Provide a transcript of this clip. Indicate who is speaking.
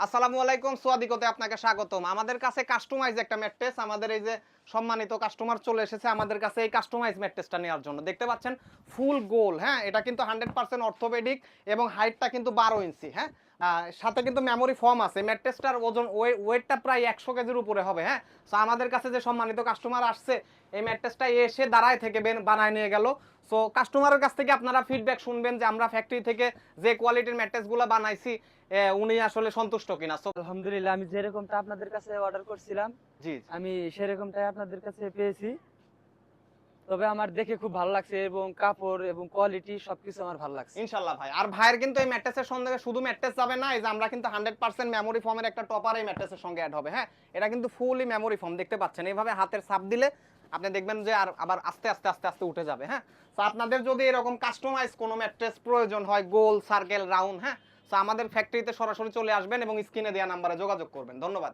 Speaker 1: আসসালামু আলাইকুম, সোয়াদিকতে আপনাকে স্বাগতম। আমাদের কাছে কাস্টমাইজ একটা ম্যাট্রেস, আমাদের এই যে সম্মানিত কাস্টমার চলে এসেছে আমাদের কাছে এই কাস্টমাইজ ম্যাট্রেসটা নেওয়ার জন্য। দেখতে পাচ্ছেন ফুল গোল, হ্যাঁ, এটা কিন্তু 100% অর্থোপেডিক এবং হাইটটা কিন্তু 12 ইঞ্চি, হ্যাঁ। সাথে কিন্তু মেমোরি ফোম আছে। ম্যাট্রেসটার ওজন ওয়েটটা প্রায় 100 কেজির উপরে হবে, হ্যাঁ। সো আমাদের কাছে যে সম্মানিত কাস্টমার আসছে এই ম্যাট্রেসটা এসে দাঁড়ায় থেকে বানায় নিয়ে গেল। সো কাস্টমারের কাছ থেকে আপনারা ফিডব্যাক শুনবেন যে আমরা ফ্যাক্টরি থেকে যে কোয়ালিটির ম্যাট্রেসগুলো বানাইছি উনি আসলে সন্তুষ্ট কিনা। সো
Speaker 2: আলহামদুলিল্লাহ, আমি যেরকমটা আপনাদের কাছে অর্ডার করছিলাম
Speaker 1: জি,
Speaker 2: আমি সেরকমটাই আপনাদের কাছে পেয়েছি। তবে আমার দেখে খুব ভালো লাগছে এবং কাপড় এবং কোয়ালিটি সবকিছু আমার ভালো লাগছে।
Speaker 1: ইনশাল্লাহ ভাই। আর ভাইয়ের কিন্তু এই ম্যাট্রেসের সঙ্গে শুধু ম্যাট্রেস যাবে না, এই যে আমরা কিন্তু 100% মেমোরি ফোমের একটা টপার এই ম্যাট্রেসের সঙ্গে অ্যাড হবে, হ্যাঁ। এটা কিন্তু ফুলি মেমোরি ফোম, দেখতে পাচ্ছেন এইভাবে হাতের ছাপ দিলে আপনি দেখবেন যে আর আবার আস্তে আস্তে আস্তে আস্তে উঠে যাবে, হ্যাঁ। তো আপনাদের যদি এরকম কাস্টমাইজ কোনো ম্যাট্রেস প্রয়োজন হয়, গোল, সার্কেল, রাউন্ড, হ্যাঁ, তো আমাদের ফ্যাক্টরিতে সরাসরি চলে আসবেন এবং স্ক্রিনে দেওয়া নাম্বারে যোগাযোগ করবেন। ধন্যবাদ।